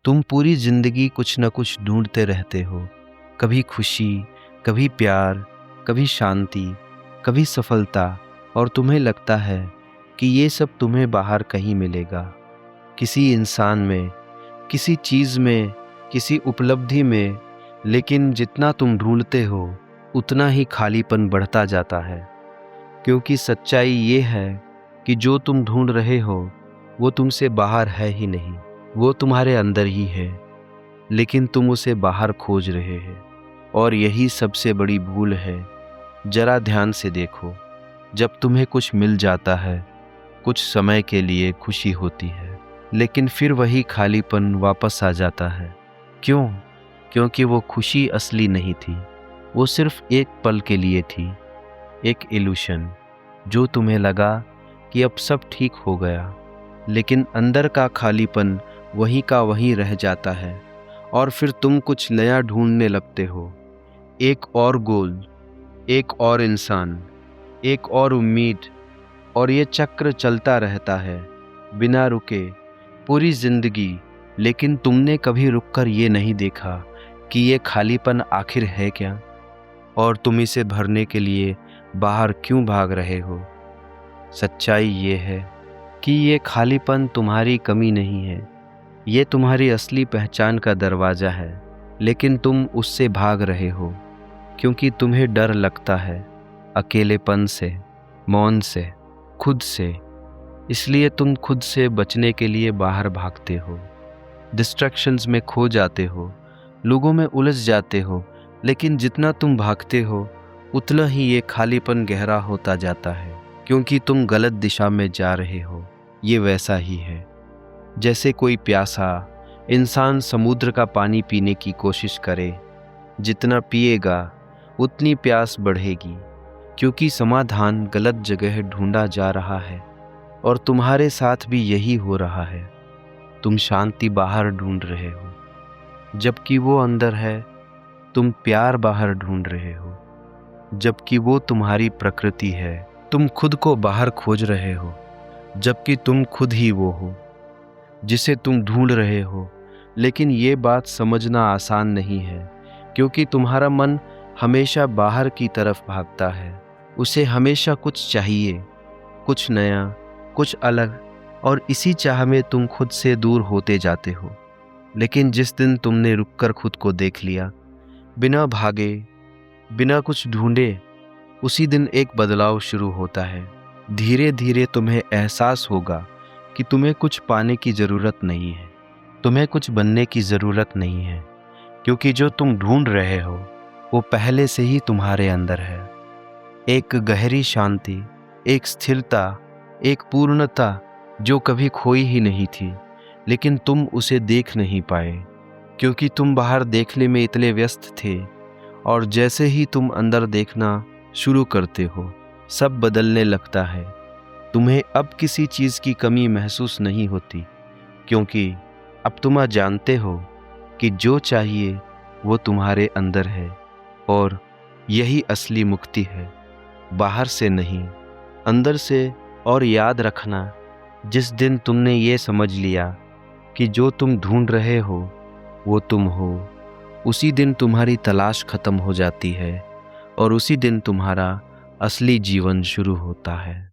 तुम पूरी जिंदगी कुछ न कुछ ढूंढते रहते हो, कभी खुशी, कभी प्यार, कभी शांति, कभी सफलता, और तुम्हें लगता है कि ये सब तुम्हें बाहर कहीं मिलेगा, किसी इंसान में, किसी चीज़ में, किसी उपलब्धि में। लेकिन जितना तुम ढूंढते हो उतना ही खालीपन बढ़ता जाता है, क्योंकि सच्चाई ये है कि जो तुम ढूंढ रहे हो वो तुमसे बाहर है ही नहीं, वो तुम्हारे अंदर ही है, लेकिन तुम उसे बाहर खोज रहे हो। और यही सबसे बड़ी भूल है। जरा ध्यान से देखो, जब तुम्हें कुछ मिल जाता है, कुछ समय के लिए खुशी होती है, लेकिन फिर वही खालीपन वापस आ जाता है। क्यों? क्योंकि वो खुशी असली नहीं थी, वो सिर्फ एक पल के लिए थी, एक इल्यूशन। जो तुम्हें लगा कि अब सब ठीक हो गया, लेकिन अंदर का खालीपन वहीं का वहीं रह जाता है। और फिर तुम कुछ नया ढूंढने लगते हो, एक और गोल, एक और इंसान, एक और उम्मीद, और ये चक्र चलता रहता है बिना रुके पूरी जिंदगी। लेकिन तुमने कभी रुककर ये नहीं देखा कि ये खालीपन आखिर है क्या, और तुम इसे भरने के लिए बाहर क्यों भाग रहे हो। सच्चाई ये है कि ये खालीपन तुम्हारी कमी नहीं है, ये तुम्हारी असली पहचान का दरवाज़ा है। लेकिन तुम उससे भाग रहे हो क्योंकि तुम्हें डर लगता है, अकेलेपन से, मौन से, खुद से। इसलिए तुम खुद से बचने के लिए बाहर भागते हो, डिस्ट्रैक्शंस में खो जाते हो, लोगों में उलझ जाते हो। लेकिन जितना तुम भागते हो उतना ही ये खालीपन गहरा होता जाता है, क्योंकि तुम गलत दिशा में जा रहे हो। ये वैसा ही है जैसे कोई प्यासा इंसान समुद्र का पानी पीने की कोशिश करे। जितना पिएगा उतनी प्यास बढ़ेगी, क्योंकि समाधान गलत जगह ढूंढा जा रहा है। और तुम्हारे साथ भी यही हो रहा है। तुम शांति बाहर ढूंढ रहे हो, जबकि वो अंदर है। तुम प्यार बाहर ढूंढ रहे हो, जबकि वो तुम्हारी प्रकृति है। तुम खुद को बाहर खोज रहे हो, जबकि तुम खुद ही वो हो जिसे तुम ढूंढ रहे हो। लेकिन ये बात समझना आसान नहीं है, क्योंकि तुम्हारा मन हमेशा बाहर की तरफ भागता है। उसे हमेशा कुछ चाहिए, कुछ नया, कुछ अलग, और इसी चाह में तुम खुद से दूर होते जाते हो। लेकिन जिस दिन तुमने रुककर खुद को देख लिया, बिना भागे, बिना कुछ ढूंढे, उसी दिन एक बदलाव शुरू होता है। धीरे धीरे तुम्हें एहसास होगा कि तुम्हें कुछ पाने की ज़रूरत नहीं है, तुम्हें कुछ बनने की ज़रूरत नहीं है, क्योंकि जो तुम ढूंढ रहे हो वो पहले से ही तुम्हारे अंदर है। एक गहरी शांति, एक स्थिरता, एक पूर्णता जो कभी खोई ही नहीं थी, लेकिन तुम उसे देख नहीं पाए, क्योंकि तुम बाहर देखने में इतने व्यस्त थे। और जैसे ही तुम अंदर देखना शुरू करते हो, सब बदलने लगता है। तुम्हें अब किसी चीज़ की कमी महसूस नहीं होती, क्योंकि अब तुम जानते हो कि जो चाहिए वो तुम्हारे अंदर है। और यही असली मुक्ति है, बाहर से नहीं, अंदर से। और याद रखना, जिस दिन तुमने ये समझ लिया कि जो तुम ढूंढ रहे हो वो तुम हो, उसी दिन तुम्हारी तलाश खत्म हो जाती है, और उसी दिन तुम्हारा असली जीवन शुरू होता है।